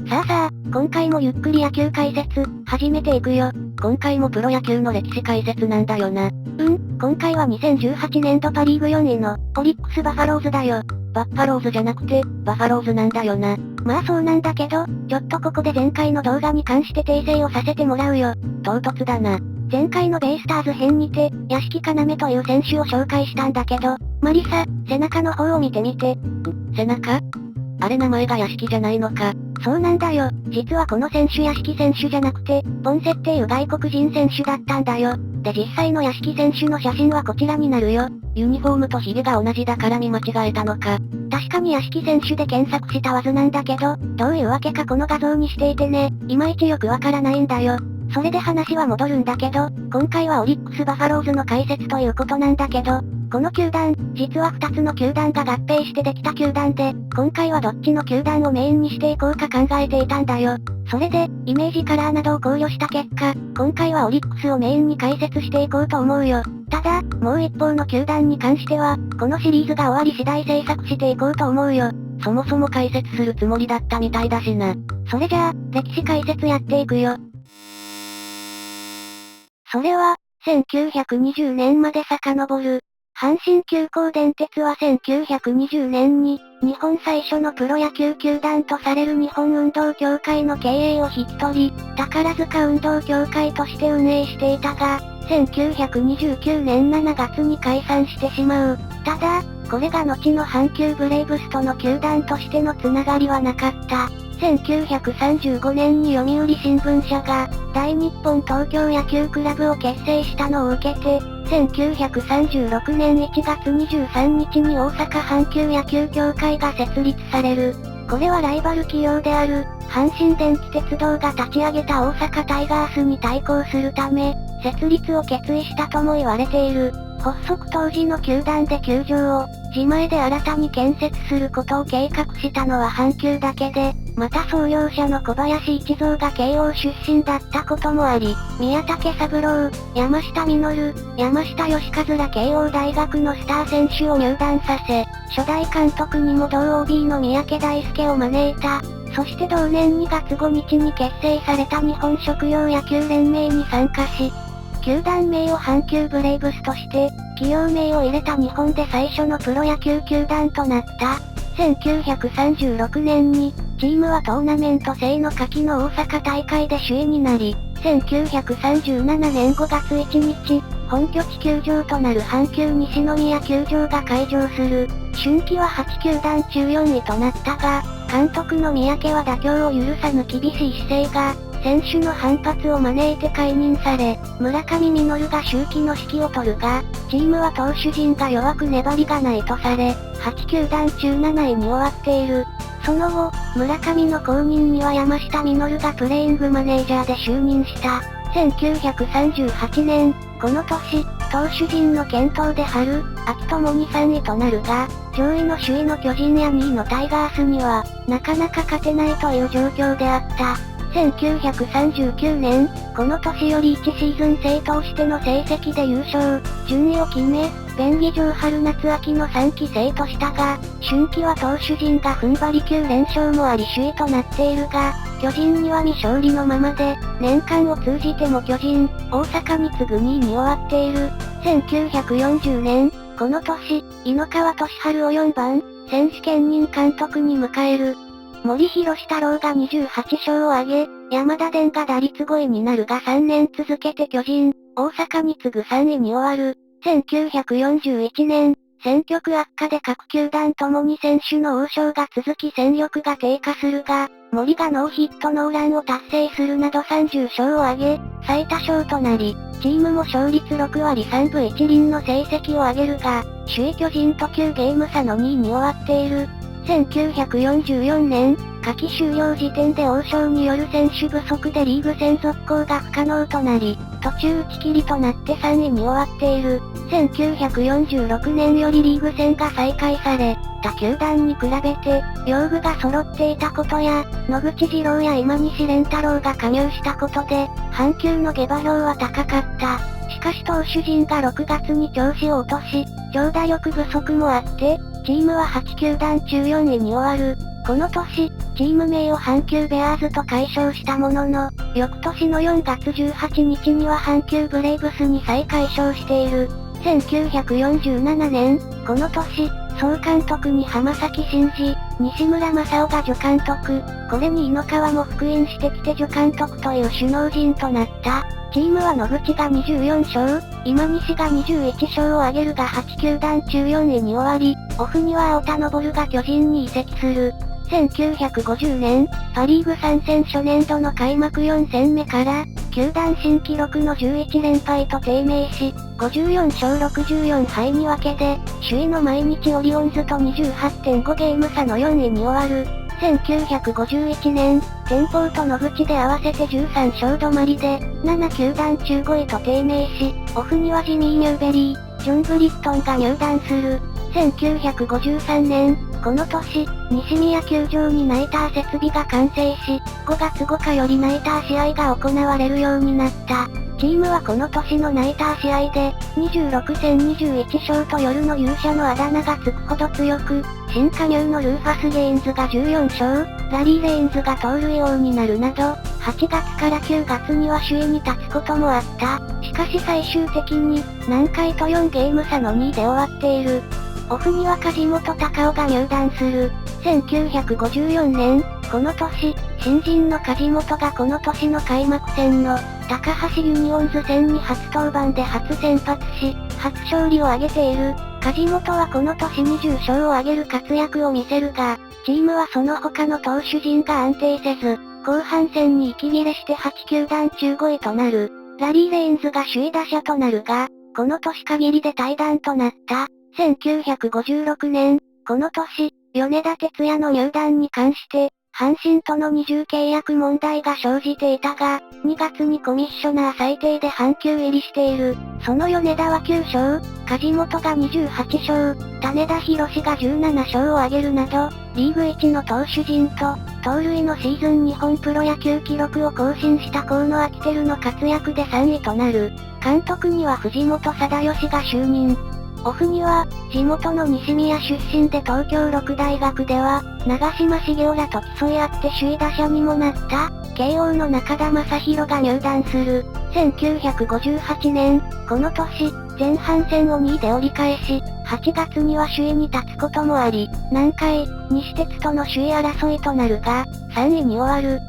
さあ、今回もゆっくり野球解説、始めていくよ。今回もプロ野球の歴史解説なんだよな。今回は2018年度パリーグ4位の、オリックスバファローズだよ。バッファローズじゃなくて、バファローズなんだよな。まあそうなんだけど、ちょっとここで前回の動画に関して訂正をさせてもらうよ。唐突だな。前回のベイスターズ編にて、屋敷要という選手を紹介したんだけど、マリサ、背中の方を見てみて。背中？あれ名前が屋敷じゃないのか。そうなんだよ。実はこの選手屋敷選手じゃなくて、ポンセっていう外国人選手だったんだよ。で実際の屋敷選手の写真はこちらになるよ。ユニフォームとヒゲが同じだから見間違えたのか。確かに屋敷選手で検索したはずなんだけど、どういうわけかこの画像にしていてね、いまいちよくわからないんだよ。それで話は戻るんだけど、今回はオリックスバファローズの解説ということなんだけど、この球団、実は2つの球団が合併してできた球団で、今回はどっちの球団をメインにしていこうか考えていたんだよ。それで、イメージカラーなどを考慮した結果、今回はオリックスをメインに解説していこうと思うよ。ただ、もう一方の球団に関しては、このシリーズが終わり次第制作していこうと思うよ。そもそも解説するつもりだったみたいだしな。それじゃあ、歴史解説やっていくよ。それは、1920年まで遡る。阪神急行電鉄は1920年に、日本最初のプロ野球球団とされる日本運動協会の経営を引き取り、宝塚運動協会として運営していたが、1929年7月に解散してしまう。ただ、これが後の阪急ブレイブスとの球団としてのつながりはなかった。1935年に読売新聞社が、大日本東京野球クラブを結成したのを受けて、1936年1月23日に大阪阪急野球協会が設立される。これはライバル企業である、阪神電気鉄道が立ち上げた大阪タイガースに対抗するため、設立を決意したとも言われている。発足当時の球団で球場を、自前で新たに建設することを計画したのは阪急だけで、また創業者の小林一三が慶応出身だったこともあり、宮武三郎、山下実、山下義和ら慶応大学のスター選手を入団させ、初代監督にも同 OB の三宅大輔を招いた。そして同年2月5日に結成された日本職業野球連盟に参加し、球団名を阪急ブレイブスとして、企業名を入れた日本で最初のプロ野球球団となった。1936年に、チームはトーナメント制の夏季の大阪大会で首位になり、1937年5月1日、本拠地球場となる阪急西宮球場が開場する。春季は8球団中4位となったが、監督の三宅は妥協を許さぬ厳しい姿勢が、選手の反発を招いて解任され、村上実が秋季の指揮を執るが、チームは投手陣が弱く粘りがないとされ、8球団中7位に終わっている。その後、村上の後任には山下実がプレイングマネージャーで就任した。1938年、この年、投手陣の検討で春、秋ともに3位となるが、上位の首位の巨人や2位のタイガースには、なかなか勝てないという状況であった。1939年、この年より1シーズン制としての成績で優勝、順位を決め、便宜上春夏秋の3期制としたが、春季は投手陣が踏ん張り9連勝もあり首位となっているが、巨人には未勝利のままで、年間を通じても巨人、大阪に次ぐ2位に終わっている。1940年、この年、井ノ川俊治を4番、選手兼任監督に迎える。森博太郎が28勝を挙げ、山田伝が打率5位になるが3年続けて巨人、大阪に次ぐ3位に終わる。1941年、戦局悪化で各球団ともに選手の王将が続き戦力が低下するが、森がノーヒットノーランを達成するなど30勝を挙げ、最多勝となり、チームも勝率6割3分1厘の成績を上げるが、首位巨人と9ゲーム差の2位に終わっている。1944年、夏季終了時点で王将による選手不足でリーグ戦続行が不可能となり、途中打ち切りとなって3位に終わっている。1946年よりリーグ戦が再開され、他球団に比べて、用具が揃っていたことや、野口二郎や今西蓮太郎が加入したことで、阪急の下馬評は高かった。しかし投手陣が6月に調子を落とし、長打力不足もあって、チームは8球団中4位に終わる。この年、チーム名を阪急ベアーズと改称したものの、翌年の4月18日には阪急ブレイブスに再改称している。1947年、この年、総監督に浜崎慎二、西村正夫が助監督、これに井の川も復員してきて助監督という首脳陣となった。チームは野口が24勝、今西が21勝を挙げるが8球団中4位に終わり、オフには青田昇が巨人に移籍する。1950年、パリーグ参戦初年度の開幕4戦目から、球団新記録の11連敗と低迷し、54勝64敗に分けで、首位の毎日オリオンズと 28.5 ゲーム差の4位に終わる。1951年、天保と野口で合わせて13勝止まりで、7球団中5位と低迷し、オフにはジミー・ニューベリー、ジョン・ブリットンが入団する。1953年、この年、西宮球場にナイター設備が完成し、5月5日よりナイター試合が行われるようになった。チームはこの年のナイター試合で、26戦21勝と夜の勇者のあだ名がつくほど強く、新加入のルーファス・ゲインズが14勝、ラリー・レインズが盗塁王になるなど、8月から9月には首位に立つこともあった。しかし最終的に、南海と4ゲーム差の2位で終わっている。オフには梶本隆夫が入団する。1954年、この年、新人の梶本がこの年の開幕戦の、高橋ユニオンズ戦に初登板で初先発し、初勝利を挙げている。梶本はこの年20勝を挙げる活躍を見せるが、チームはその他の投手陣が安定せず、後半戦に息切れして8球団中5位となる。ラリー・レインズが首位打者となるが、この年限りで退団となった。1956年、この年、米田哲也の入団に関して、阪神との二重契約問題が生じていたが、2月にコミッショナー裁定で阪急入りしている。その米田は9勝、梶本が28勝、種田博が17勝を挙げるなど、リーグ一の投手陣と、盗塁のシーズン日本プロ野球記録を更新した河野昭輝の活躍で3位となる。監督には藤本貞義が就任。オフには、地元の西宮出身で東京六大学では、長嶋茂雄らと競い合って首位打者にもなった、慶応の中田正宏が入団する。1958年、この年、前半戦を2位で折り返し、8月には首位に立つこともあり、南海、西鉄との首位争いとなるが、3位に終わる。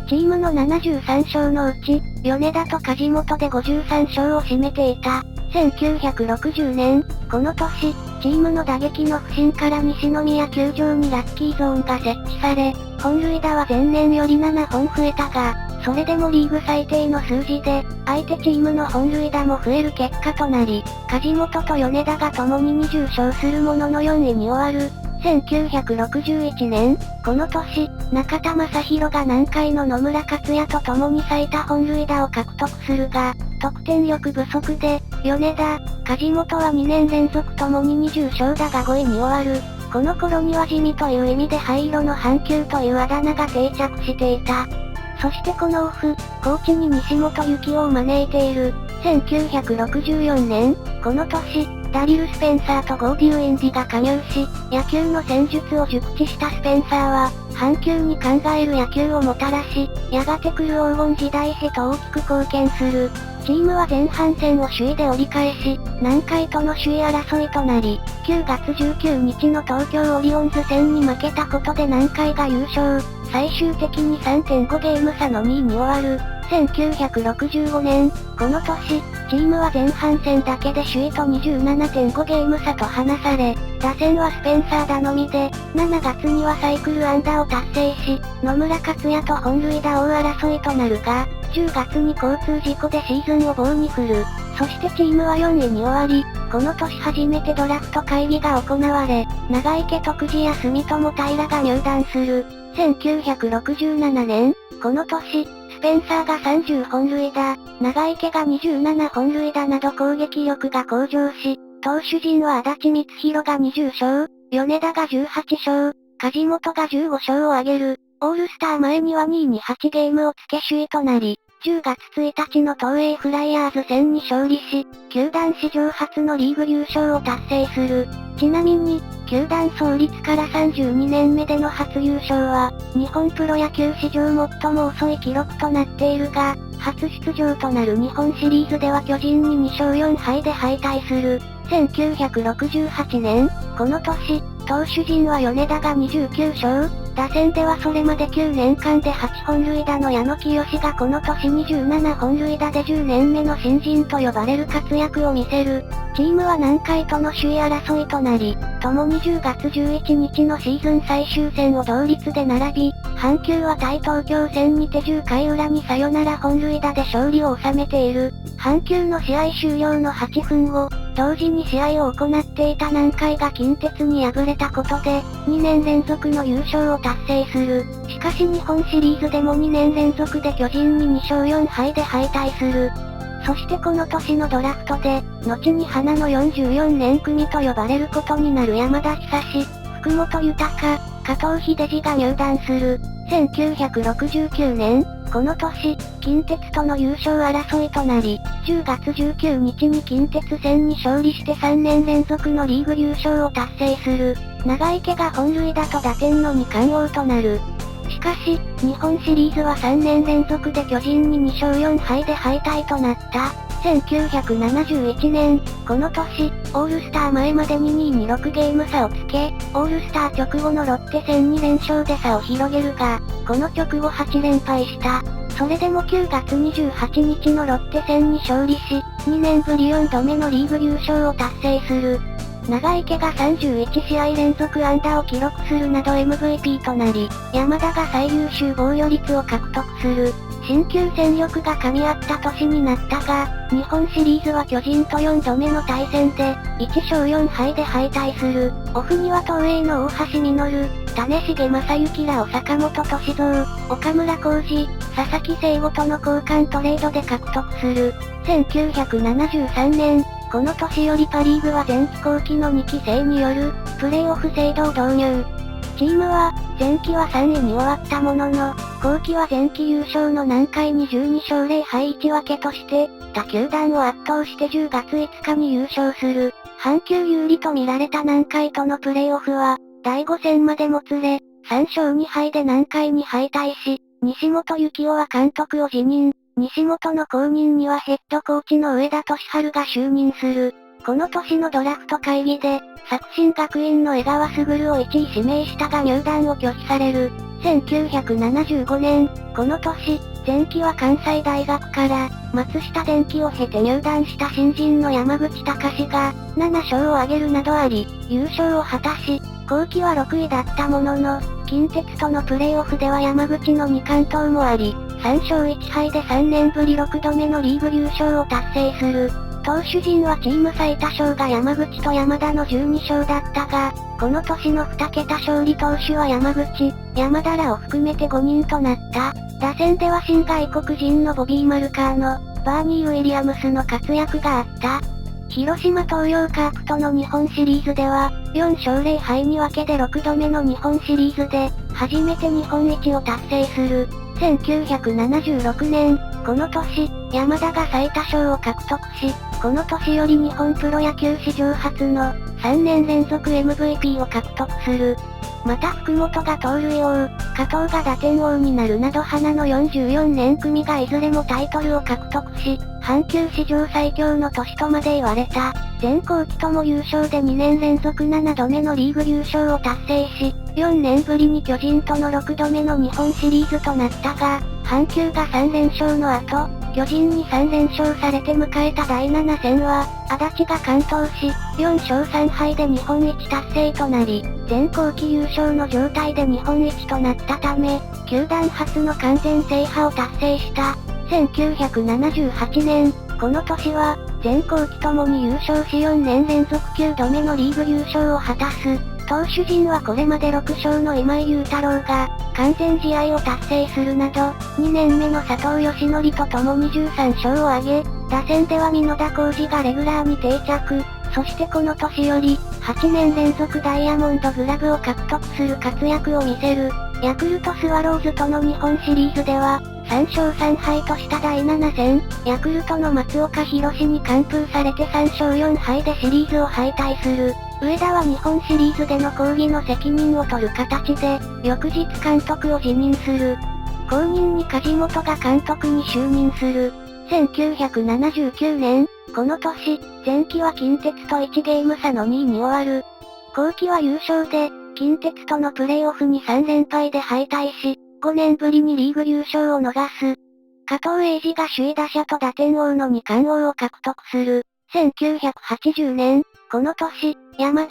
チームの73勝のうち、米田と梶本で53勝を占めていた。1960年、この年、チームの打撃の不振から西宮球場にラッキーゾーンが設置され、本塁打は前年より7本増えたが、それでもリーグ最低の数字で、相手チームの本塁打も増える結果となり、梶本と米田が共に20勝するものの4位に終わる。1961年、この年、中田正宏が南海の野村克也と共に最多本塁打を獲得するが、得点力不足で、米田、梶本は2年連続共に20勝だが5位に終わる。この頃には地味という意味で灰色の阪急というあだ名が定着していた。そしてこのオフ、コーチに西本幸雄を招いている。1964年、この年、ダリル・スペンサーとゴーディウ・インディが加入し、野球の戦術を熟知したスペンサーは、阪急に考える野球をもたらし、やがて来る黄金時代へと大きく貢献する。チームは前半戦を首位で折り返し、南海との首位争いとなり、9月19日の東京オリオンズ戦に負けたことで南海が優勝。最終的に 3.5 ゲーム差の2位に終わる。1965年、この年、チームは前半戦だけで首位と 27.5 ゲーム差と離され、打線はスペンサー頼みで、7月にはサイクル安打を達成し、野村克也と本塁打王争いとなるが、10月に交通事故でシーズンを棒に振る。そしてチームは4位に終わり、この年初めてドラフト会議が行われ、長池徳次や住友平が入団する。1967年、この年、スペンサーが30本塁打、長池が27本塁打など攻撃力が向上し、投手陣は足立光弘が20勝、米田が18勝、梶本が15勝を挙げる。オールスター前には2位に8ゲームをつけ首位となり、10月1日の東映フライヤーズ戦に勝利し、球団史上初のリーグ優勝を達成する。ちなみに、球団創立から32年目での初優勝は、日本プロ野球史上最も遅い記録となっているが、初出場となる日本シリーズでは巨人に2勝4敗で敗退する。1968年、この年、投手陣は米田が29勝、打線ではそれまで9年間で8本塁打の矢野清がこの年27本塁打で10年目の新人と呼ばれる活躍を見せる。チームは南海との首位争いとなり、共に10月11日のシーズン最終戦を同率で並び、阪急は対東京戦にて10回裏にサヨナラ本塁打で勝利を収めている。阪急の試合終了の8分後、同時に試合を行っていた南海が近鉄に敗れたことで、2年連続の優勝を達成する。しかし日本シリーズでも2年連続で巨人に2勝4敗で敗退する。そしてこの年のドラフトで、後に花の44年組と呼ばれることになる山田久志、福本豊、加藤秀治が入団する。1969年、この年、近鉄との優勝争いとなり、10月19日に近鉄戦に勝利して3年連続のリーグ優勝を達成する。長池が本塁打と打点の2冠王となる。しかし、日本シリーズは3年連続で巨人に2勝4敗で敗退となった。1971年、この年、オールスター前までに2位に6ゲーム差をつけ、オールスター直後のロッテ戦2連勝で差を広げるが、この直後8連敗した。それでも9月28日のロッテ戦に勝利し、2年ぶり4度目のリーグ優勝を達成する。長池が31試合連続安打を記録するなど MVP となり、山田が最優秀防御率を獲得する。新旧戦力が噛み合った年になったが、日本シリーズは巨人と4度目の対戦で、1勝4敗で敗退する。オフには東映の大橋実、種重正幸らを坂本歳三、岡村浩二、佐々木誠吾との交換トレードで獲得する。1973年、この年よりパリーグは前期後期の2期制による、プレーオフ制度を導入。チームは、前期は3位に終わったものの、後期は前期優勝の南海に12勝0敗1分けとして、他球団を圧倒して10月5日に優勝する。阪急有利と見られた南海とのプレーオフは、第5戦までもつれ、3勝2敗で南海に敗退し、西本幸雄は監督を辞任。西本の後任にはヘッドコーチの上田俊治が就任する。この年のドラフト会議で、作新学院の江川卓を1位指名したが入団を拒否される。1975年、この年、前期は関西大学から、松下電器を経て入団した新人の山口隆が、7勝を挙げるなどあり、優勝を果たし、後期は6位だったものの、近鉄とのプレーオフでは山口の2冠投もあり、3勝1敗で3年ぶり6度目のリーグ優勝を達成する。投手陣はチーム最多勝が山口と山田の12勝だったが、この年の2桁勝利投手は山口、山田らを含めて5人となった。打線では新外国人のボビー・マルカーノ、バーニー・ウィリアムスの活躍があった。広島東洋カープとの日本シリーズでは、4勝0敗2分けで6度目の日本シリーズで、初めて日本一を達成する。1976年、この年、山田が最多勝を獲得し、この年より日本プロ野球史上初の3年連続 MVP を獲得する。また福本が盗塁王、加藤が打点王になるなど花の44年組がいずれもタイトルを獲得し、阪急史上最強の年とまで言われた。全後期とも優勝で2年連続7度目のリーグ優勝を達成し、4年ぶりに巨人との6度目の日本シリーズとなったが、阪急が3連勝の後、巨人に3連勝されて迎えた第7戦は、足立が完投し、4勝3敗で日本一達成となり、全後期優勝の状態で日本一となったため、球団初の完全制覇を達成した。1978年、この年は、全後期ともに優勝し4年連続9度目のリーグ優勝を果たす。投手陣はこれまで6勝の今井雄太郎が、完全試合を達成するなど、2年目の佐藤義則と共に13勝を挙げ、打線では箕田浩二がレギュラーに定着。そしてこの年より、8年連続ダイヤモンドグラブを獲得する活躍を見せる。ヤクルトスワローズとの日本シリーズでは、3勝3敗とした第7戦、ヤクルトの松岡弘に完封されて3勝4敗でシリーズを敗退する。上田は日本シリーズでの抗議の責任を取る形で、翌日監督を辞任する。後任に梶本が監督に就任する。1979年、この年、前期は近鉄と1ゲーム差の2位に終わる。後期は優勝で、近鉄とのプレーオフに3連敗で敗退し、5年ぶりにリーグ優勝を逃す。加藤英二が首位打者と打点王の2冠王を獲得する。1980年、この年、山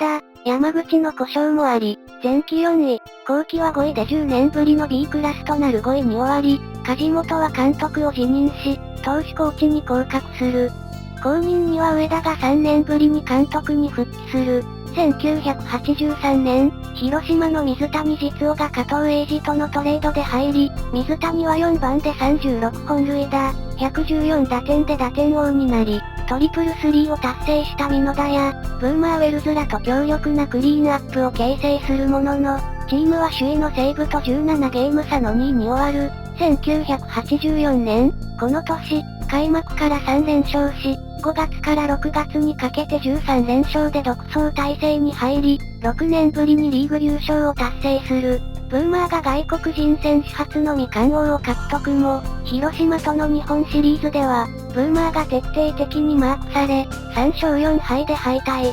口の故障もあり、前期4位、後期は5位で10年ぶりの B クラスとなる5位に終わり、梶本は監督を辞任し、投手コーチに降格する。後任には上田が3年ぶりに監督に復帰する。1983年、広島の水谷実夫が加藤英二とのトレードで入り、水谷は4番で36本塁打、114打点で打点王になり、トリプルスリーを達成した美濃田や、ブーマーウェルズらと強力なクリーンアップを形成するものの、チームは首位の西武と17ゲーム差の2位に終わる。1984年、この年、開幕から3連勝し、5月から6月にかけて13連勝で独走体制に入り、6年ぶりにリーグ優勝を達成する。ブーマーが外国人選手初の2冠王を獲得も、広島との日本シリーズでは、ブーマーが徹底的にマークされ、3勝4敗で敗退。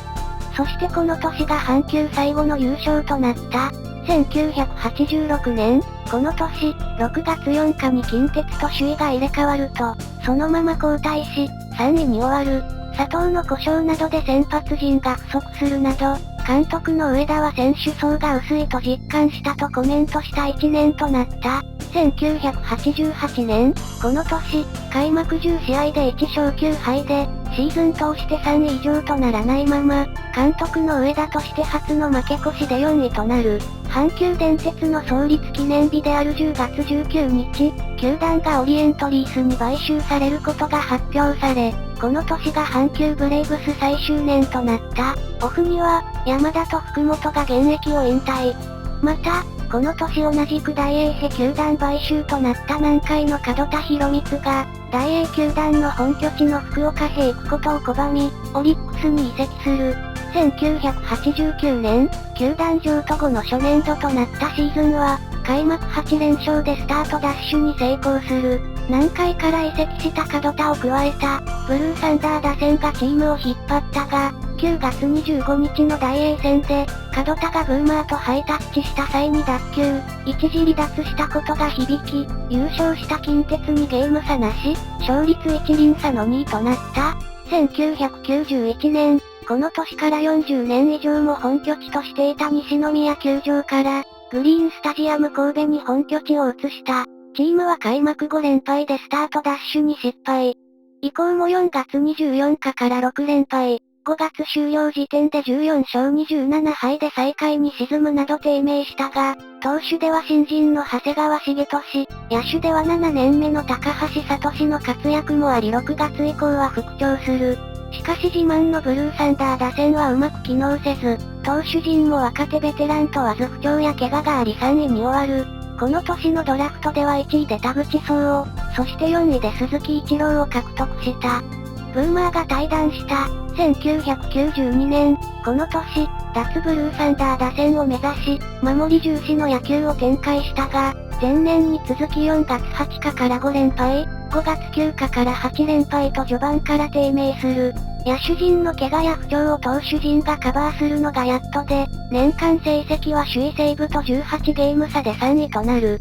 そしてこの年が阪急最後の優勝となった。1986年、この年、6月4日に近鉄と首位が入れ替わると、そのまま交代し、3位に終わる。佐藤の故障などで先発陣が不足するなど、監督の上田は選手層が薄いと実感したとコメントした1年となった。1988年、この年、開幕10試合で1勝9敗で、シーズン通して3位以上とならないまま、監督の上田として初の負け越しで4位となる。阪急電鉄の創立記念日である10月19日、球団がオリエントリースに買収されることが発表され、この年が阪急ブレイブス最終年となった。オフには、山田と福本が現役を引退。また、この年同じく大英へ球団買収となった南海の門田博光が、大英球団の本拠地の福岡へ行くことを拒み、オリックスに移籍する。1989年、球団譲渡後の初年度となったシーズンは、開幕8連勝でスタートダッシュに成功する。南海から移籍した門田を加えた、ブルーサンダー打線がチームを引っ張ったが、9月25日の大英戦で、門田がブーマーとハイタッチした際に脱臼、一時離脱したことが響き、優勝した近鉄にゲーム差なし、勝率1厘差の2位となった。1991年、この年から40年以上も本拠地としていた西宮球場から、グリーンスタジアム神戸に本拠地を移した。チームは開幕5連敗でスタートダッシュに失敗。以降も4月24日から6連敗。5月終了時点で14勝27敗で最下位に沈むなど低迷したが、投手では新人の長谷川茂俊、野手では7年目の高橋聡の活躍もあり6月以降は復調する。しかし自慢のブルーサンダー打線はうまく機能せず、投手陣も若手ベテラン問わず不調や怪我があり3位に終わる。この年のドラフトでは1位で田口壮を、そして4位で鈴木一郎を獲得した。ブーマーが退団した1992年、この年、脱ブルーサンダー打線を目指し、守り重視の野球を展開したが、前年に続き4月20日から5連敗、5月9日から8連敗と序盤から低迷する。野手陣の怪我や不調を投手陣がカバーするのがやっとで、年間成績は首位西武と18ゲーム差で3位となる。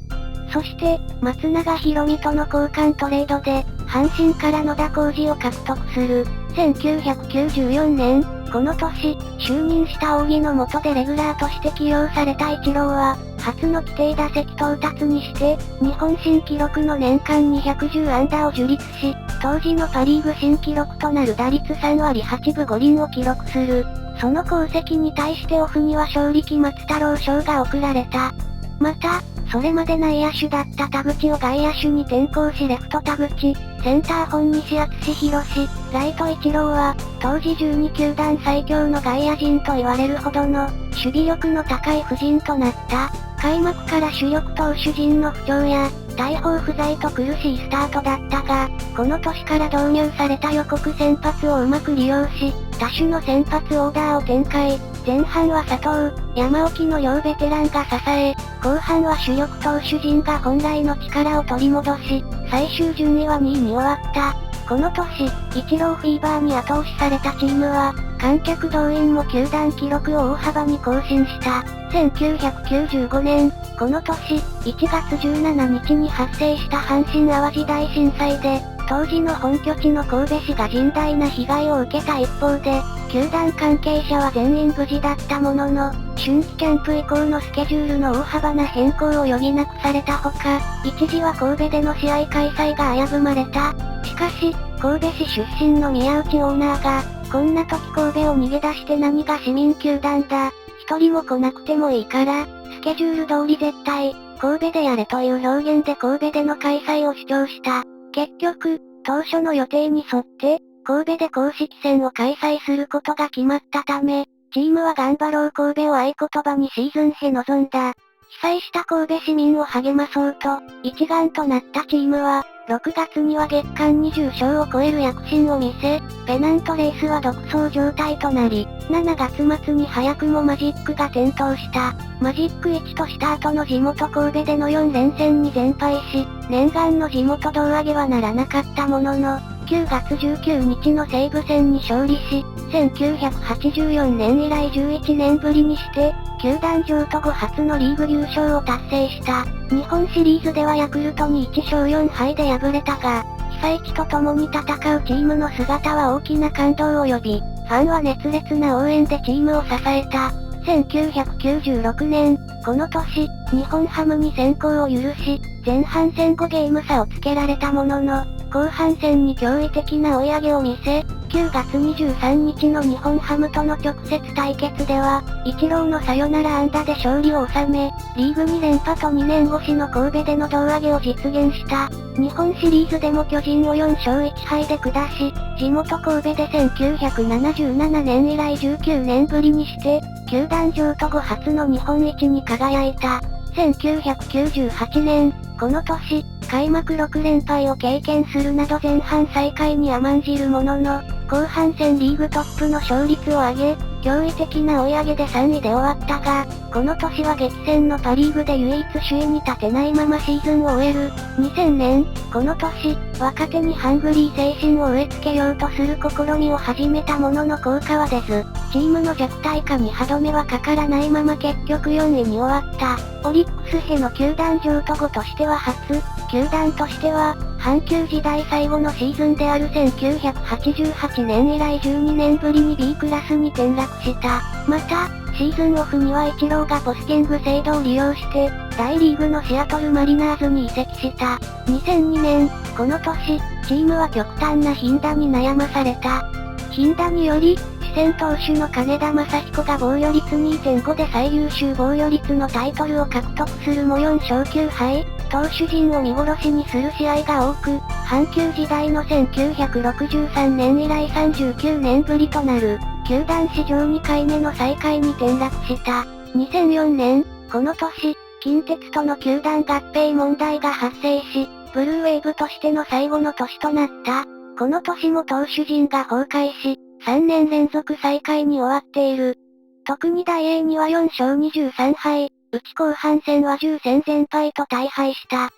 そして、松永博美との交換トレードで、阪神から野田浩二を獲得する。1994年、この年、就任した扇の下でレギュラーとして起用されたイチローは、初の規定打席到達にして、日本新記録の年間210安打を樹立し、当時のパリーグ新記録となる打率3割8分5厘を記録する。その功績に対してオフには勝力松太郎賞が贈られた。また、それまで内野手だった田口を外野手に転向しレフト田口、センター本西敦弘、ライト一郎は、当時12球団最強の外野陣と言われるほどの、守備力の高い布陣となった。開幕から主力投手陣の不調や、大砲不在と苦しいスタートだったが、この年から導入された予告先発をうまく利用し、多種の先発オーダーを展開。前半は佐藤、山沖の両ベテランが支え、後半は主力投手陣が本来の力を取り戻し、最終順位は2位に終わった。この年、イチローフィーバーに後押しされたチームは、観客動員も球団記録を大幅に更新した。1995年、この年、1月17日に発生した阪神淡路大震災で、当時の本拠地の神戸市が甚大な被害を受けた一方で、球団関係者は全員無事だったものの、春季キャンプ以降のスケジュールの大幅な変更を余儀なくされたほか、一時は神戸での試合開催が危ぶまれた。しかし、神戸市出身の宮内オーナーが、こんな時神戸を逃げ出して何が市民球団だ。一人も来なくてもいいから、スケジュール通り絶対、神戸でやれという表現で神戸での開催を主張した。結局、当初の予定に沿って、神戸で公式戦を開催することが決まったため、チームは頑張ろう神戸を合言葉にシーズンへ臨んだ。被災した神戸市民を励まそうと、一丸となったチームは、6月には月間20勝を超える躍進を見せ、ペナントレースは独走状態となり、7月末に早くもマジックが点灯した。マジック1とした後の地元神戸での4連戦に全敗し、念願の地元胴上げはならなかったものの、9月19日の西武戦に勝利し、1984年以来11年ぶりにして、球団譲渡後初のリーグ優勝を達成した。日本シリーズではヤクルトに1勝4敗で敗れたが、被災地と共に戦うチームの姿は大きな感動を呼び、ファンは熱烈な応援でチームを支えた。1996年、この年、日本ハムに先行を許し、前半戦5ゲーム差をつけられたものの、後半戦に驚異的な追い上げを見せ、9月23日の日本ハムとの直接対決では、イチローのサヨナラ安打で勝利を収め、リーグ2連覇と2年越しの神戸での胴上げを実現した。日本シリーズでも巨人を4勝1敗で下し、地元神戸で1977年以来19年ぶりにして、球団譲渡後初の日本一に輝いた。1998年、この年、開幕6連敗を経験するなど前半最下位に甘んじるものの、後半戦リーグトップの勝率を上げ、驚異的な追い上げで3位で終わったが、この年は激戦のパリーグで唯一首位に立てないままシーズンを終える。2000年、この年、若手にハングリー精神を植え付けようとする試みを始めたものの効果は出ず、チームの弱体化に歯止めはかからないまま結局4位に終わった。オリックスへの球団譲渡後としては初、球団としては、阪急時代最後のシーズンである1988年以来12年ぶりに B クラスに転落した。また、シーズンオフにはイチローがポスティング制度を利用して、大リーグのシアトルマリナーズに移籍した。2002年、この年、チームは極端な頻打に悩まされた。頻打により、四千投手の金田正彦が防御率 2.5 で最優秀防御率のタイトルを獲得するも4勝9敗。投手陣を見殺しにする試合が多く、阪急時代の1963年以来39年ぶりとなる、球団史上2回目の最下位に転落した。2004年、この年、近鉄との球団合併問題が発生し、ブルーウェーブとしての最後の年となった。この年も投手陣が崩壊し、3年連続最下位に終わっている。特に大英には4勝23敗。内後半戦は10戦全敗と大敗した。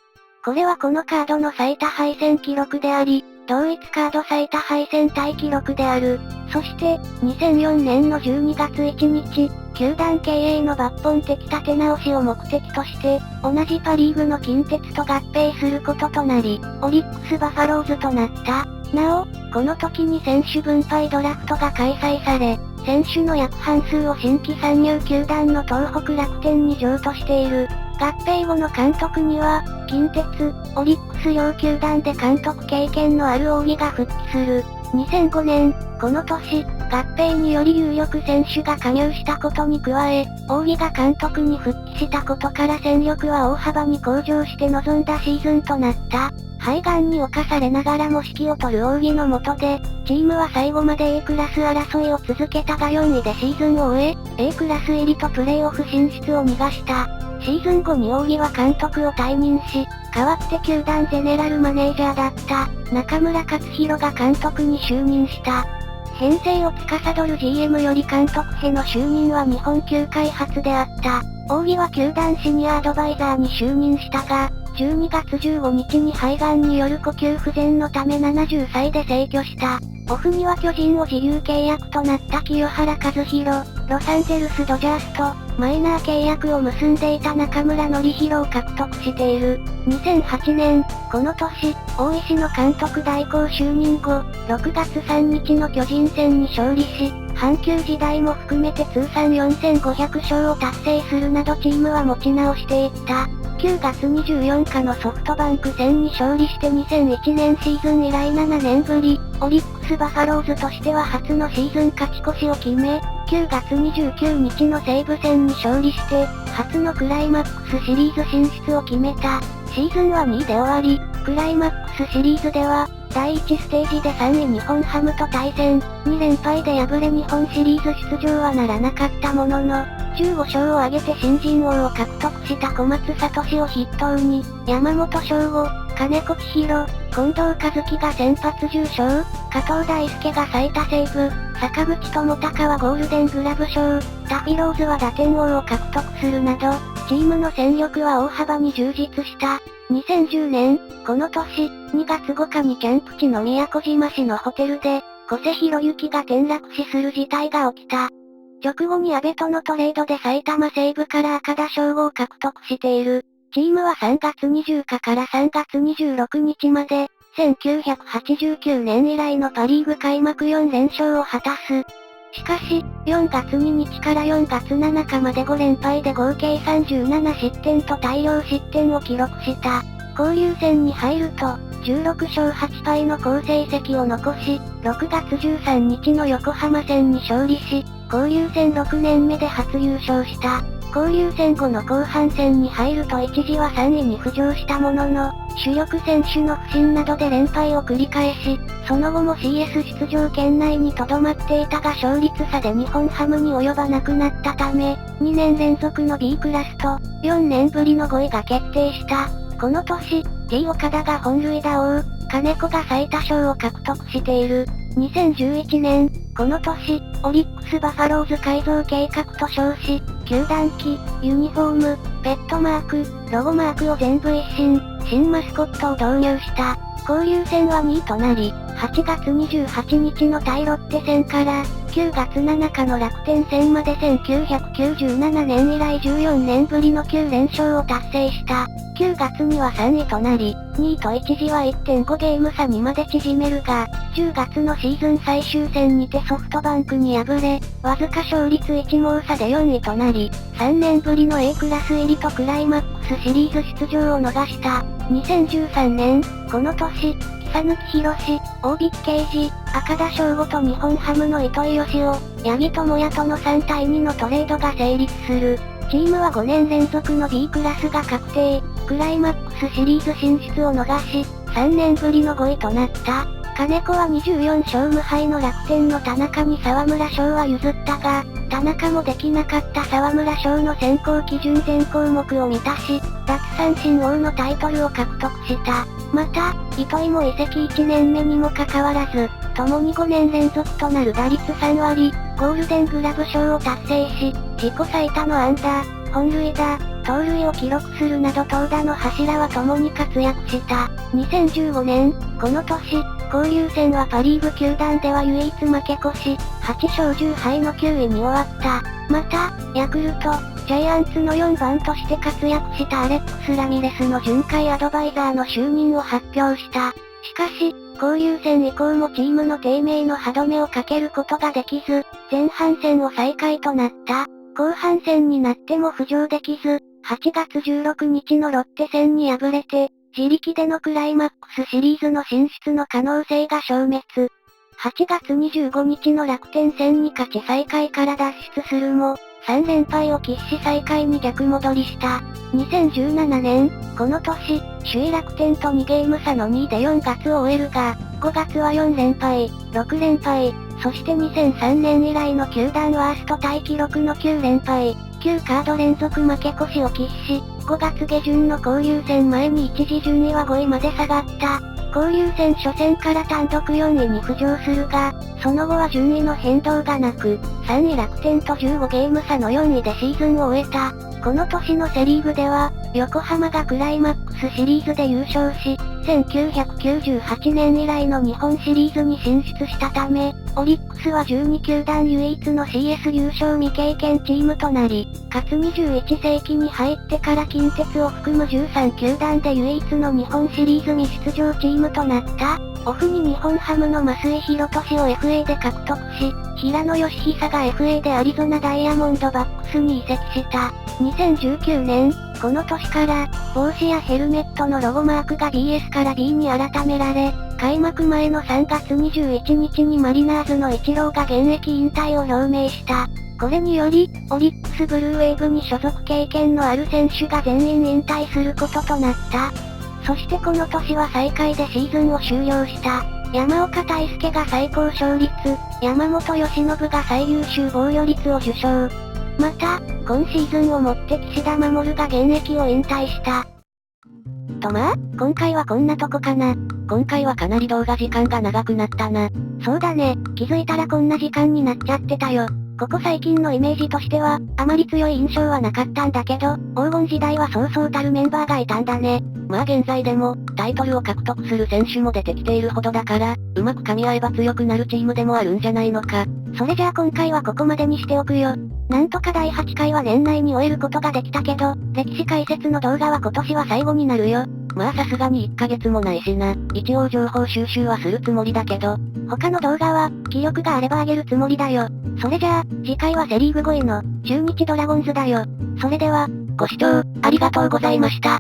これはこのカードの最多敗戦記録であり、同一カード最多敗戦タイ記録である。そして、2004年の12月1日、球団経営の抜本的立て直しを目的として、同じパリーグの近鉄と合併することとなり、オリックスバファローズとなった。なお、この時に選手分配ドラフトが開催され、選手の約半数を新規参入球団の東北楽天に譲渡している。合併後の監督には、近鉄、オリックス両球団で監督経験のある扇が復帰する。2005年、この年、合併により有力選手が加入したことに加え、扇が監督に復帰したことから戦力は大幅に向上して臨んだシーズンとなった。肺がんに侵されながらも指揮を執る扇の下で、チームは最後まで A クラス争いを続けたが4位でシーズンを終え、A クラス入りとプレイオフ進出を逃がした。シーズン後に仰木は監督を退任し、代わって球団ゼネラルマネージャーだった、中村勝弘が監督に就任した。編成を司る GM より監督への就任は日本球界初であった。仰木は球団シニアアドバイザーに就任したが、12月15日に肺がんによる呼吸不全のため70歳で逝去した。オフには巨人を自由契約となった清原和博、ロサンゼルスドジャースと、マイナー契約を結んでいた中村紀洋を獲得している。2008年、この年、大石の監督代行就任後、6月3日の巨人戦に勝利し、阪急時代も含めて通算4500勝を達成するなどチームは持ち直していった。9月24日のソフトバンク戦に勝利して2001年シーズン以来7年ぶり、オリックスバファローズとしては初のシーズン勝ち越しを決め、9月29日の西武戦に勝利して、初のクライマックスシリーズ進出を決めた。シーズンは2位で終わり、クライマックスシリーズでは、第1ステージで3位日本ハムと対戦、2連敗で敗れ日本シリーズ出場はならなかったものの、15勝を挙げて新人王を獲得した小松聡を筆頭に、山本翔吾、金子千尋、近藤和樹が先発10勝、加藤大輔が最多セーブ、坂口智隆はゴールデングラブ賞、タフィローズは打点王を獲得するなど、チームの戦力は大幅に充実した。2010年、この年、2月5日にキャンプ地の宮古島市のホテルで、小瀬博之が転落死する事態が起きた。直後に阿部とのトレードで埼玉西部から赤田将吾を獲得している。チームは3月20日から3月26日まで、1989年以来のパリーグ開幕4連勝を果たす。しかし、4月2日から4月7日まで5連敗で合計37失点と大量失点を記録した。交流戦に入ると、16勝8敗の好成績を残し、6月13日の横浜戦に勝利し、交流戦6年目で初優勝した。交流戦後の後半戦に入ると一時は3位に浮上したものの、主力選手の不振などで連敗を繰り返し、その後も CS 出場圏内に留まっていたが勝率差で日本ハムに及ばなくなったため、2年連続の B クラスと、4年ぶりの5位が決定した。この年、T 岡田が本塁打王、金子が最多勝を獲得している。2011年、この年、オリックスバファローズ改造計画と称し、球団旗、ユニフォーム、ペットマーク、ロゴマークを全部一新、新マスコットを導入した。交流戦は2位となり、8月28日の対ロッテ戦から、9月7日の楽天戦まで1997年以来14年ぶりの9連勝を達成した。9月には3位となり、2位と一時は 1.5 ゲーム差にまで縮めるが、10月のシーズン最終戦にてソフトバンクに敗れ、わずか勝率1毛差で4位となり、3年ぶりの A クラス入りとクライマックスシリーズ出場を逃した。2013年、この年、草貫博士、大引啓二、赤田将吾と日本ハムの糸井嘉男、八木智也との3対2のトレードが成立する。チームは5年連続の B クラスが確定、クライマックスシリーズ進出を逃し、3年ぶりの5位となった。金子は24勝無敗の楽天の田中に沢村賞は譲ったが、田中もできなかった沢村賞の選考基準全項目を満たし、奪三振王のタイトルを獲得した。また、糸井も移籍1年目にもかかわらず、共に5年連続となる打率3割、ゴールデングラブ賞を達成し、自己最多の安打、本塁打、盗塁を記録するなど投打の柱は共に活躍した。2015年、この年、交流戦はパリーグ球団では唯一負け越し、8勝10敗の9位に終わった。また、ヤクルト、ジャイアンツの4番として活躍したアレックス・ラミレスの巡回アドバイザーの就任を発表した。しかし、交流戦以降もチームの低迷の歯止めをかけることができず、前半戦を最下位となった。後半戦になっても浮上できず、8月16日のロッテ戦に敗れて、自力でのクライマックスシリーズの進出の可能性が消滅。8月25日の楽天戦に勝ち最下位から脱出するも、3連敗を喫し最下位に逆戻りした。2017年、この年、首位楽天と2ゲーム差の2位で4月を終えるが、5月は4連敗、6連敗、そして2003年以来の球団ワーストタイ記録の9連敗。9カード連続負け越しを喫し、5月下旬の交流戦前に一時順位は5位まで下がった。交流戦初戦から単独4位に浮上するが、その後は順位の変動がなく、3位楽天と15ゲーム差の4位でシーズンを終えた。この年のセリーグでは、横浜がクライマックスシリーズで優勝し、1998年以来の日本シリーズに進出したため、オリックスは12球団唯一の CS 優勝未経験チームとなり、かつ21世紀に入ってから近鉄を含む13球団で唯一の日本シリーズに出場チームとなった。オフに日本ハムの増井宏俊を FA で獲得し、平野義久が FA でアリゾナダイヤモンドバックスに移籍した。2019年、この年から、帽子やヘルメットのロゴマークが BS から B に改められ、開幕前の3月21日にマリナーズのイチローが現役引退を表明した。これにより、オリックスブルーウェーブに所属経験のある選手が全員引退することとなった。そしてこの年は最下位でシーズンを終了した。山岡大輔が最高勝率、山本由伸が最優秀防御率を受賞。また、今シーズンをもって岸田守が現役を引退した。とまあ、今回はこんなとこかな。今回はかなり動画時間が長くなったな。そうだね、気づいたらこんな時間になっちゃってたよ。ここ最近のイメージとしては、あまり強い印象はなかったんだけど、黄金時代はそうそうたるメンバーがいたんだね。まあ現在でも、タイトルを獲得する選手も出てきているほどだから、うまく噛み合えば強くなるチームでもあるんじゃないのか。それじゃあ今回はここまでにしておくよ。なんとか第8回は年内に終えることができたけど、歴史解説の動画は今年は最後になるよ。まあさすがに1ヶ月もないしな。一応情報収集はするつもりだけど。他の動画は、気力があれば上げるつもりだよ。それじゃあ、次回はセリーグ5位の、中日ドラゴンズだよ。それでは、ご視聴、ありがとうございました。